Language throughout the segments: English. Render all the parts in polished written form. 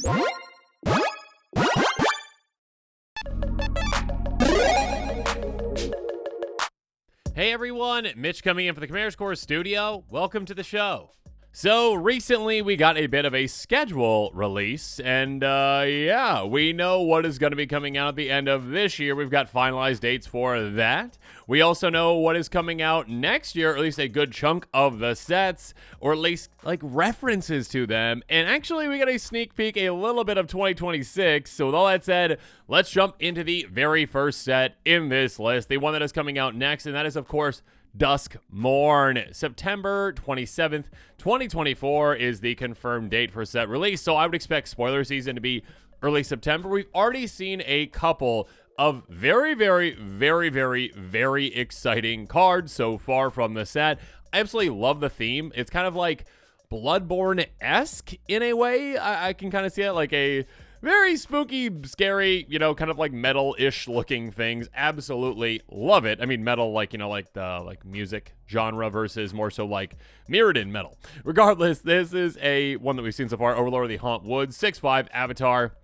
Hey everyone, Mitch coming in for the Commander's Core Studio. Welcome to the show. So recently we got a bit of a schedule release, and yeah, we know what is going to be coming out at the end of this year. We've got finalized dates for that. We also know what is coming out next year, or at least a good chunk of the sets, or at least like references to them. And actually we got a sneak peek a little bit of 2026. So with all that said, let's jump into the very first set in this list, the one that is coming out next, and that is of course Dusk Mourn. September 27th, 2024 is the confirmed date for set release, so I would expect spoiler season to be early September. We've already seen a couple of very exciting cards so far from the set. I absolutely love the theme. It's kind of like Bloodborne-esque in a way. I can kind of see it like a very spooky, scary, you know, kind of like metal-ish looking things. Absolutely love it. I mean, metal, like, you know, like the music genre versus more so like Mirrodin metal. Regardless, this is a one that we've seen so far. Overlord of the Haunt Woods, 6/5 Avatar.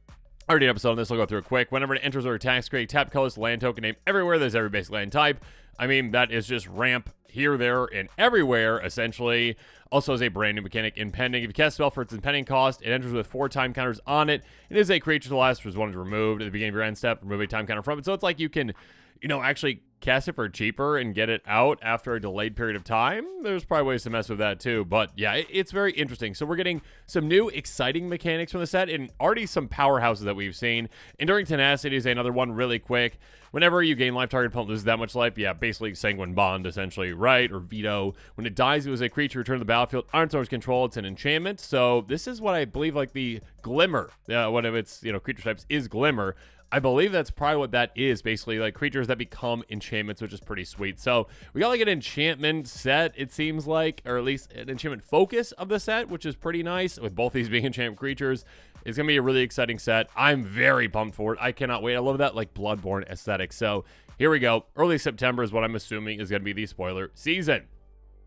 Already an episode on this, I'll go through it quick. Whenever it enters or attacks, create tap colorless land token name everywhere. There's every basic land type. I mean, that is just ramp here, there, and everywhere, essentially. Also has a brand new mechanic, Impending. If you cast a spell for its impending cost, it enters with 4 time counters on it. It is a creature to the last, which is one is removed at the beginning of your end step. Remove a time counter from it. So it's like you can, you know, actually cast it for cheaper and get it out after a delayed period of time. There's probably ways to mess with that too, but yeah, it's very interesting. So we're getting some new exciting mechanics from the set and already some powerhouses that we've seen. Enduring Tenacity is another one really quick. Whenever you gain life, target opponent loses that much life. Yeah, basically Sanguine Bond, essentially, right? Or Veto. When it dies, it was a creature returned to the battlefield. Aren't its control. It's an enchantment. So this is what I believe like the Glimmer. One of its, you know, creature types is Glimmer. I believe that's probably what that is, basically, like creatures that become enchantments, which is pretty sweet. So we got like an enchantment set, it seems like, or at least an enchantment focus of the set, which is pretty nice, with both these being enchantment creatures. It's going to be a really exciting set. I'm very pumped for it. I cannot wait. I love that like Bloodborne aesthetic. So here we go. Early September is what I'm assuming is going to be the spoiler season.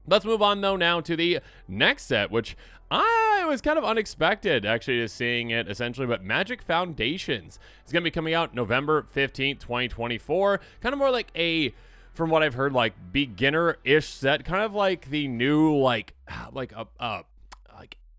Let's move on, though, now to the next set, which I was kind of unexpected, actually, to seeing it, essentially, but Magic Foundations is going to be coming out November 15th, 2024. Kind of more like a, from what I've heard, like, beginner-ish set, kind of like the new, like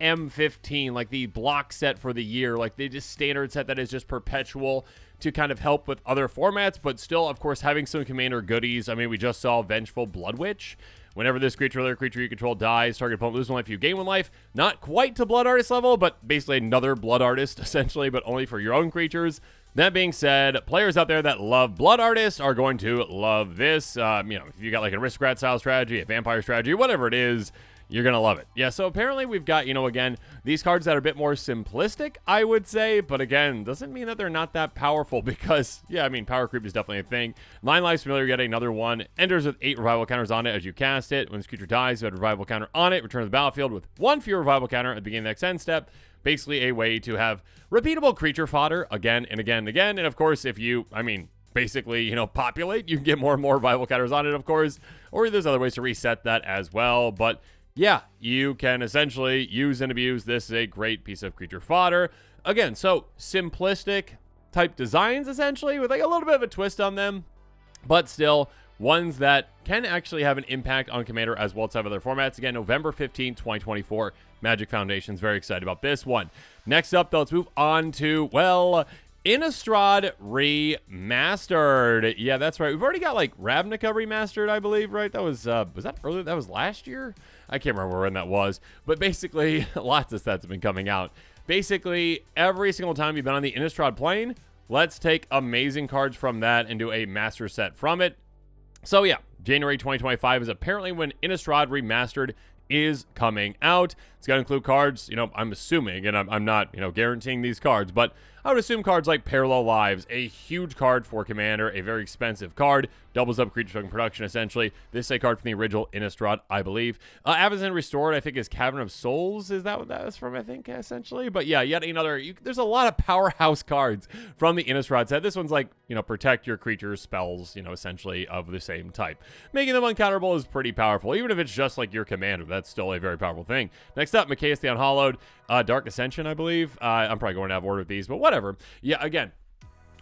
M15, like the block set for the year, like the just standard set that is just perpetual to kind of help with other formats, but still, of course, having some commander goodies. I mean, we just saw Vengeful Blood Witch. Whenever this creature or other creature you control dies, target opponent loses 1 life, you gain 1 life. Not quite to Blood Artist level, but basically another Blood Artist, essentially, but only for your own creatures. That being said, players out there that love Blood Artist are going to love this. You know, if you got like an Aristocrat-style strategy, a Vampire strategy, whatever it is, you're going to love it. Yeah, so apparently we've got, you know, again, these cards that are a bit more simplistic, I would say. But again, doesn't mean that they're not that powerful because, yeah, I mean, power creep is definitely a thing. 9 lives familiar, get another one. Enters with 8 revival counters on it as you cast it. When this creature dies, you have a revival counter on it. Return to the battlefield with 1 fewer revival counter at the beginning of the next end step. Basically a way to have repeatable creature fodder again and again and again. And of course, if you, I mean, basically, you know, populate, you can get more and more revival counters on it, of course. Or there's other ways to reset that as well. But yeah, you can essentially use and abuse. This is a great piece of creature fodder. Again, so simplistic type designs, essentially, with like a little bit of a twist on them, but still ones that can actually have an impact on Commander as well as have other formats. Again, November 15, 2024, Magic Foundations. Very excited about this one. Next up, though, let's move on to, well, Inistrad Remastered. Yeah, that's right. We've already got like Ravnica Remastered, I believe, right? That was that earlier? That was last year? I can't remember when that was. But basically, lots of sets have been coming out. Basically, every single time you've been on the Innistrad plane, let's take amazing cards from that and do a master set from it. So yeah, January 2025 is apparently when Innistrad Remastered is coming out. It's going to include cards, you know, I'm assuming, and I'm not, you know, guaranteeing these cards, but I would assume cards like Parallel Lives, a huge card for Commander, a very expensive card, doubles up creature token production, essentially. This is a card from the original Innistrad, I believe. Avacyn Restored, I think, is Cavern of Souls. Is that what that is from, I think, essentially? But yeah, yet another, there's a lot of powerhouse cards from the Innistrad set. This one's like, you know, protect your creatures, spells, you know, essentially of the same type. Making them uncounterable is pretty powerful. Even if it's just like your Commander, that's still a very powerful thing. Next Next up, Machias the Unhallowed, Dark Ascension, I believe. I'm probably going out of order with these, but whatever. Yeah, again,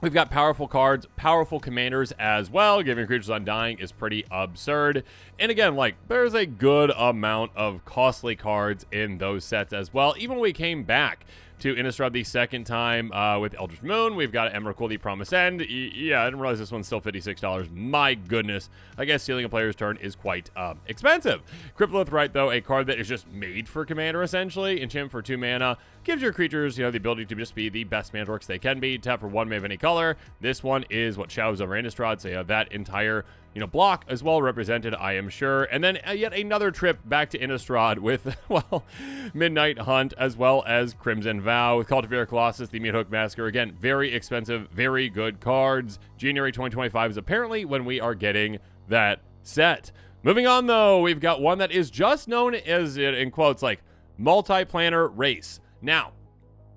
we've got powerful cards, powerful commanders as well. Giving creatures Undying is pretty absurd. And again, like, there's a good amount of costly cards in those sets as well. Even when we came back to Innistrad the second time with Eldritch Moon, we've got Emrakul the Promised End. Yeah, I didn't realize this one's still $56. My goodness. I guess stealing a player's turn is quite expensive. Crippleth Right, though, a card that is just made for Commander, essentially. Enchant for 2 mana. Gives your creatures, the ability to just be the best mana orcs they can be. Tap for 1 mana of any color. This one is what shadows over Innistrad, so you have that entire block as well represented, I am sure. And then yet another trip back to Innistrad with, well, Midnight Hunt as well as Crimson Vow with Cultivator Colossus, the Meathook Massacre. Again, very expensive, very good cards. January 2025 is apparently when we are getting that set. Moving on, though, we've got one that is just known as, in quotes, like, Multiplanar Race. Now,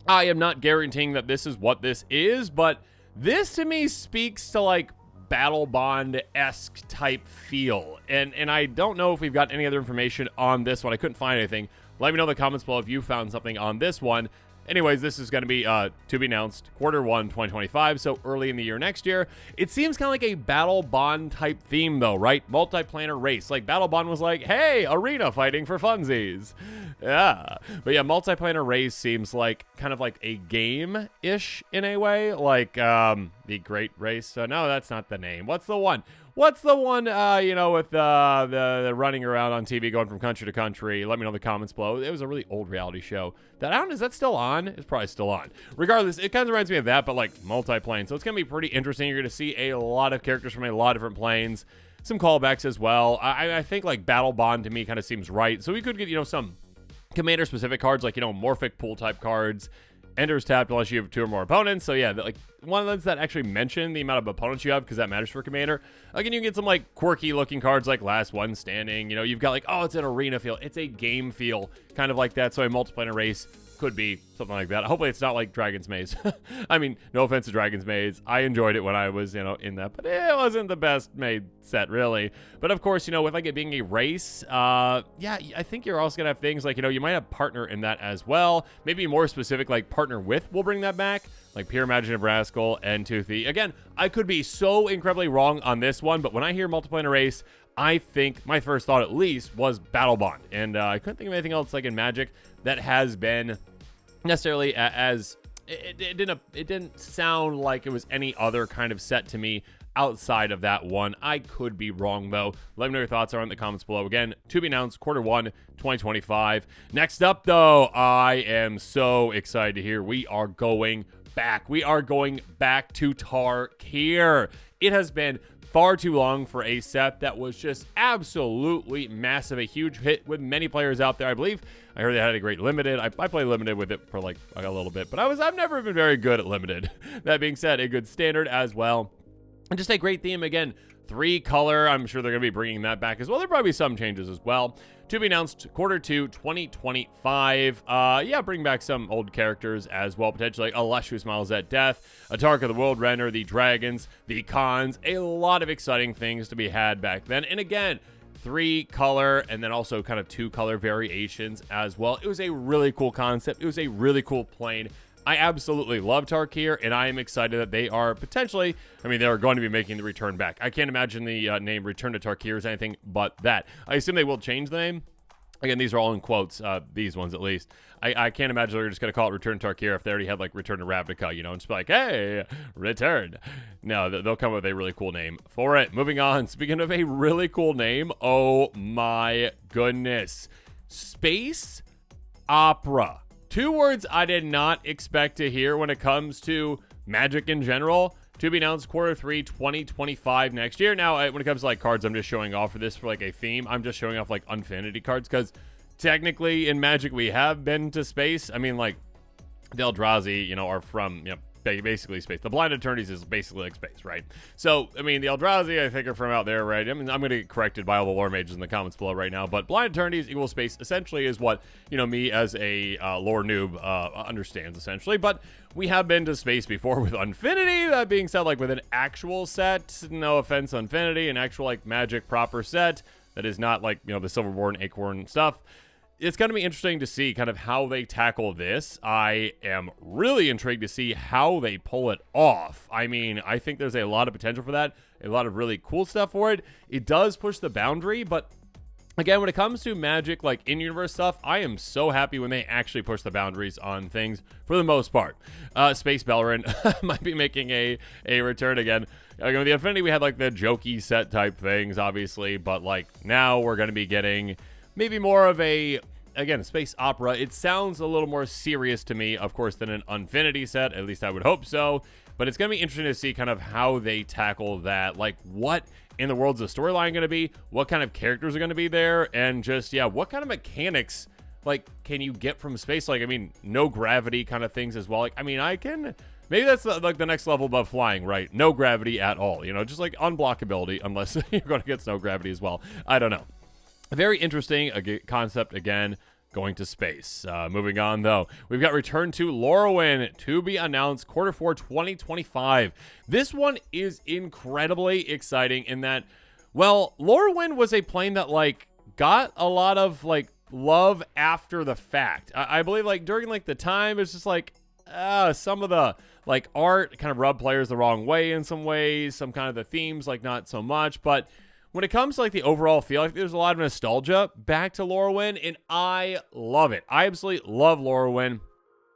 I am not guaranteeing that this is what this is, but this to me speaks to, like, Battle Bond-esque type feel. And I don't know if we've got any other information on this one. I couldn't find anything. Let me know in the comments below if you found something on this one. Anyways, this is going to be to be announced Q1 2025, so early in the year next year. It seems kind of like a Battle Bond type theme, though, right? Multiplanar Race. Like, Battle Bond was like, hey, arena fighting for funsies. Yeah. But yeah, Multiplanar Race seems like kind of like a game-ish in a way. Like, the Great Race. No, that's not the name. What's the one? What's the one, with the running around on TV going from country to country? Let me know in the comments below. It was a really old reality show. Is that still on? It's probably still on. Regardless, it kind of reminds me of that, but like multi-plane. So it's going to be pretty interesting. You're going to see a lot of characters from a lot of different planes. Some callbacks as well. I think like Battle Bond to me kind of seems right. So we could get, some commander-specific cards like, Morphic pool type cards. Enters tapped unless you have 2 or more opponents. So yeah, like one of those that actually mention the amount of opponents you have because that matters for Commander. Again, you can get some like quirky looking cards like Last One Standing. You've got like, oh, it's an arena feel. It's a game feel, kind of like that. So a multiplanar race could be something like that. Hopefully it's not like Dragon's Maze. I mean, no offense to Dragon's Maze. I enjoyed it when I was, in that, but it wasn't the best made set, really. But of course, with like it being a race, yeah, I think you're also going to have things like, you might have partner in that as well. Maybe more specific, like partner with will bring that back. Like Pure Imaginative Rascal and Toothy. Again, I could be so incredibly wrong on this one, but when I hear Multiplanar Race, I think my first thought at least was Battle Bond. And I couldn't think of anything else like in Magic that has been necessarily as it didn't sound like it was any other kind of set to me outside of that one. I could be wrong, though. Let me know your thoughts are in the comments below. Again, to be announced Q1 2025. Next up, though, I am so excited to hear we are going back. We are going back to Tarkir. It has been far too long for a set that was just absolutely massive, a huge hit with many players out there. I believe I heard they had a great limited. I played limited with it for like a little bit, but I've never been very good at limited. That being said, a good standard as well, and just a great theme. Again, 3 color. I'm sure they're going to be bringing that back as well. There'll probably be some changes as well. To be announced Q2 2025. Yeah, bring back some old characters as well, potentially like Lush Who Smiles at Death, a Tarkir the World Render, the Dragons, the Khans. A lot of exciting things to be had back then. And again, 3 color and then also kind of 2 color variations as well. It was a really cool concept. It was a really cool plane. I absolutely love Tarkir, and I am excited that they are potentially, they are going to be making the return back. I can't imagine the name Return to Tarkir is anything but that. I assume they will change the name. Again, these are all in quotes, these ones at least. I can't imagine they're just going to call it Return to Tarkir if they already had, like, Return to Ravnica, and just be like, hey, return. No, they'll come up with a really cool name for it. Moving on, speaking of a really cool name, oh my goodness. Space Opera. 2 words I did not expect to hear when it comes to Magic in general. To be announced Q3 2025 next year. Now, when it comes to like cards, I'm just showing off for this for like a theme. I'm just showing off like Unfinity cards because technically in Magic we have been to space. Like the Eldrazi, are from basically space. The Blind Eternities is basically like space, right? So, the Eldrazi, I think, are from out there, right? I'm going to get corrected by all the lore mages in the comments below right now, but Blind Eternities equals space essentially is what, me as a lore noob understands, essentially. But we have been to space before with Unfinity. That being said, like with an actual set, no offense, Unfinity, an actual, like, Magic proper set that is not like, the Silverborn Acorn stuff. it's going to be interesting to see kind of how they tackle this. I am really intrigued to see how they pull it off. I mean, I think there's a lot of potential for that, a lot of really cool stuff for it. It does push the boundary, but again, when it comes to Magic, like in-universe stuff, I am so happy when they actually push the boundaries on things for the most part. Space Bellerin might be making a return again. With the Infinity, we had like the jokey set type things, obviously, but like now we're going to be getting maybe more of a, again, space opera. It sounds a little more serious to me, of course, than an Infinity set. At least I would hope so. But it's going to be interesting to see kind of how they tackle that. Like, what in the world's the storyline going to be? What kind of characters are going to be there? And just, yeah, what kind of mechanics, like, can you get from space? Like, I mean, no gravity kind of things as well. Like, I mean, I can... Maybe that's like the next level above flying, right? No gravity at all. You know, just like unblockability, unless you're going to get no gravity as well. I don't know. Very interesting concept, again, going to space. Moving on, though, we've got Return to Lorwin to be announced Q4 2025. This one is incredibly exciting in that, well, Lorwin was a plane that, like, got a lot of, like, love after the fact. I believe, like, during, like, the time, it's just, like, some of the, like, art kind of rubbed players the wrong way in some ways. Some kind of the themes, like, not so much, but... When it comes to like the overall feel, like there's a lot of nostalgia back to Lorwyn, and I love it. I absolutely love Lorwyn.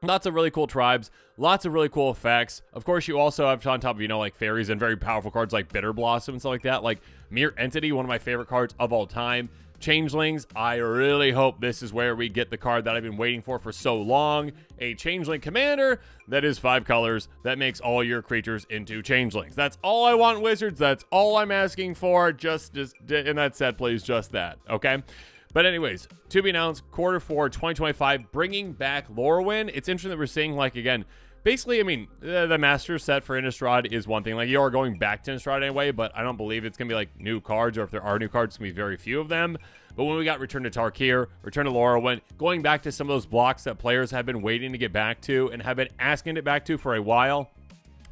Lots of really cool tribes, lots of really cool effects. Of course, you also have on top of, you know, like fairies and very powerful cards like Bitter Blossom and stuff like that. Like Mere Entity, one of my favorite cards of all time. Changelings, I really hope this is where we get the card that I've been waiting for so long. A Changeling commander that is 5 colors that makes all your creatures into Changelings. That's all I want, Wizards. That's all I'm asking for. Just in that set, please, just that, okay? But anyways, to be announced, Q4 2025, bringing back Lorwyn. It's interesting that we're seeing, like, again, basically, I mean, the master set for Innistrad is one thing. Like, you are going back to Innistrad anyway, but I don't believe it's going to be, like, new cards, or if there are new cards, it's going to be very few of them. But when we got Return to Tarkir, Return to Lorwyn, going back to some of those blocks that players have been waiting to get back to and have been asking it back to for a while,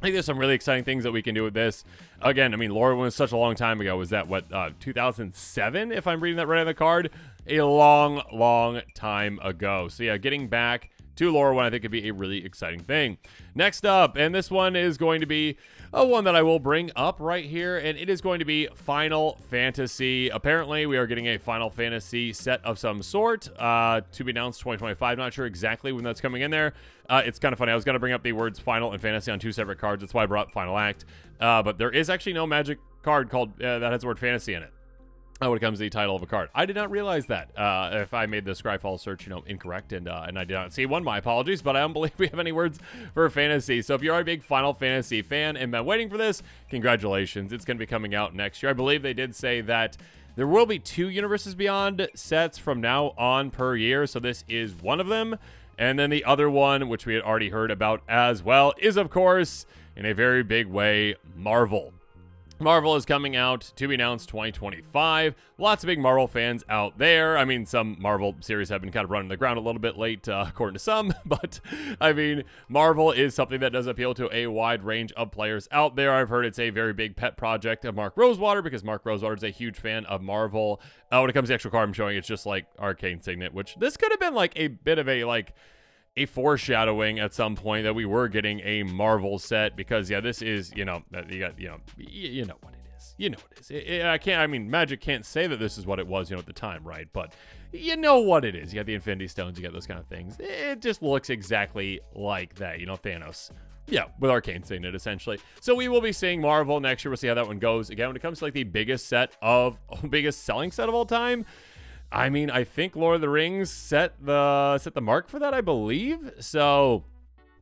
I think there's some really exciting things that we can do with this. Again, I mean, Lorwyn was such a long time ago. Was that, what, 2007, if I'm reading that right on the card? A long, long time ago. So, yeah, getting back to Lorwyn, I think, could be a really exciting thing. Next up, and this one is going to be one that I will bring up right here, and it is going to be Final Fantasy. Apparently, we are getting a Final Fantasy set of some sort to be announced 2025. Not sure exactly when that's coming in there. It's kind of funny. I was going to bring up the words Final and Fantasy on 2 separate cards. That's why I brought Final Act. But there is actually no Magic card called that has the word Fantasy in it. When it comes to the title of a card. I did not realize that. If I made the Scryfall search, incorrect, and I did not see one, my apologies, but I don't believe we have any words for fantasy. So if you're a big Final Fantasy fan and been waiting for this, congratulations. It's going to be coming out next year. I believe they did say that there will be 2 Universes Beyond sets from now on per year, so this is one of them. And then the other one, which we had already heard about as well, is, of course, in a very big way, Marvel. Marvel is coming out to be announced 2025. Lots of big Marvel fans out there. I mean, some Marvel series have been kind of running the ground a little bit late, according to some. But, I mean, Marvel is something that does appeal to a wide range of players out there. I've heard it's a very big pet project of Mark Rosewater, because Mark Rosewater is a huge fan of Marvel. When it comes to the actual card I'm showing, it's just like Arcane Signet, which this could have been like a bit of a, like, a foreshadowing at some point that we were getting a Marvel set, because yeah, this is, you know what it is. You know what it is. I mean, Magic can't say that this is what it was, at the time, right? But you know what it is. You got the Infinity Stones, you got those kind of things. It just looks exactly like that, Thanos. Yeah, with Arcane Signet, essentially. So we will be seeing Marvel next year. We'll see how that one goes. Again, when it comes to like the biggest selling set of all time, I mean, I think Lord of the Rings set the mark for that, I believe. So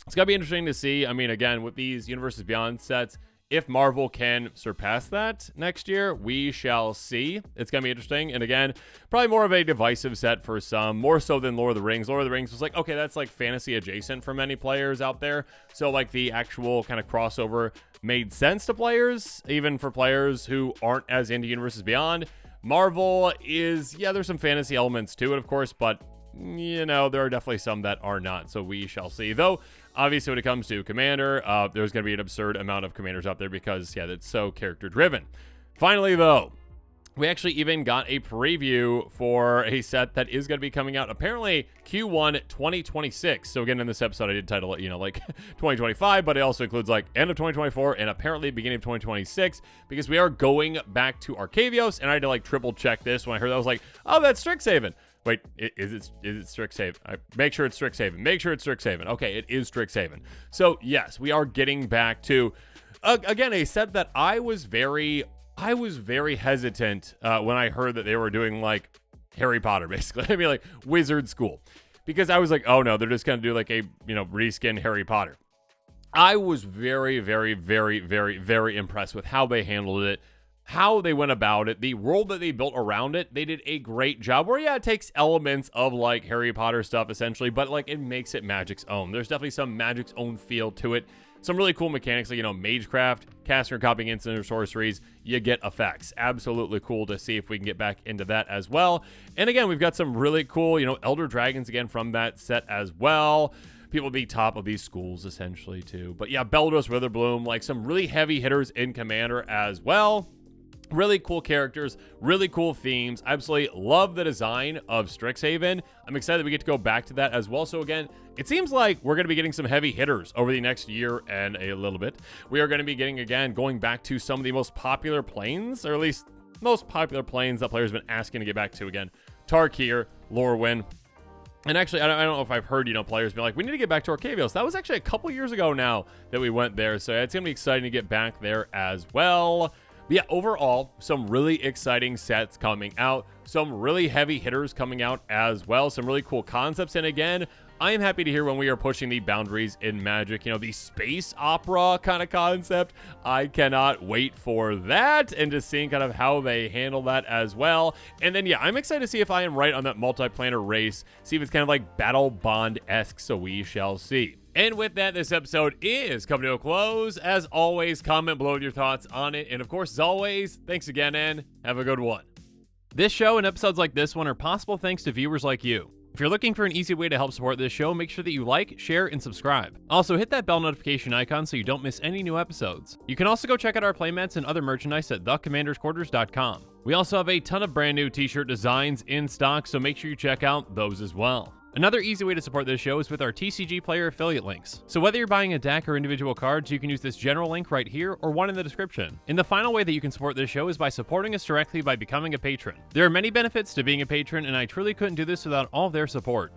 it's going to be interesting to see. I mean, again, with these Universes Beyond sets, if Marvel can surpass that next year, we shall see. It's going to be interesting. And again, probably more of a divisive set for some, more so than Lord of the Rings. Lord of the Rings was like, okay, that's like fantasy adjacent for many players out there. So like the actual kind of crossover made sense to players, even for players who aren't as into Universes Beyond. Marvel is, yeah, there's some fantasy elements to it, of course, but, there are definitely some that are not, so we shall see. Though, obviously, when it comes to Commander, there's going to be an absurd amount of Commanders out there because, yeah, that's so character-driven. Finally, though, We actually even got a preview for a set that is going to be coming out apparently Q1 2026. So again, in this episode, I did title it, you know, like 2025, but it also includes like end of 2024 and apparently beginning of 2026, because we are going back to Arcavios, and I had to like triple check this when I heard that. I was like, oh, that's Strixhaven. Wait, is it Strixhaven? Make sure it's Strixhaven. Make sure it's Strixhaven. Okay, it is Strixhaven. So yes, we are getting back to, again, a set that I was very hesitant when I heard that they were doing like Harry Potter, basically. I mean, like Wizard School, because I was like, oh no, they're just gonna do like a, you know, reskin Harry Potter. I was very, very, very, very, very impressed with how they handled it, how they went about it, the world that they built around it. They did a great job where, yeah, it takes elements of like Harry Potter stuff essentially, but like it makes it Magic's own. There's definitely some Magic's own feel to it. Some really cool mechanics, like, you know, Magecraft, casting or copying instant or sorceries, you get effects. Absolutely cool to see if we can get back into that as well. And again, we've got some really cool, you know, Elder Dragons again from that set as well. People be top of these schools essentially too. But yeah, Beldros Witherbloom, like some really heavy hitters in Commander as well. Really cool characters, really cool themes. I absolutely love the design of Strixhaven. I'm excited we get to go back to that as well. So again, it seems like we're going to be getting some heavy hitters over the next year and a little bit. We are going to be getting, again, going back to some of the most popular planes, or at least most popular planes that players have been asking to get back to again. Tarkir, Lorwin. And actually, I don't know if I've heard, you know, players be like, we need to get back to Arcavios. That was actually a couple years ago now that we went there. So it's going to be exciting to get back there as well. But yeah, overall, some really exciting sets coming out, some really heavy hitters coming out as well, some really cool concepts. And again, I am happy to hear when we are pushing the boundaries in Magic, you know, the space opera kind of concept. I cannot wait for that and just seeing kind of how they handle that as well. And then, yeah, I'm excited to see if I am right on that multiplanar race, see if it's kind of like Battle Bond-esque, so we shall see. And with that, this episode is coming to a close. As always, comment below with your thoughts on it. And of course, as always, thanks again and have a good one. This show and episodes like this one are possible thanks to viewers like you. If you're looking for an easy way to help support this show, make sure that you like, share, and subscribe. Also, hit that bell notification icon so you don't miss any new episodes. You can also go check out our playmats and other merchandise at thecommandersquarters.com. We also have a ton of brand new t-shirt designs in stock, so make sure you check out those as well. Another easy way to support this show is with our TCG Player affiliate links. So whether you're buying a deck or individual cards, you can use this general link right here or one in the description. And the final way that you can support this show is by supporting us directly by becoming a patron. There are many benefits to being a patron, and I truly couldn't do this without all of their support.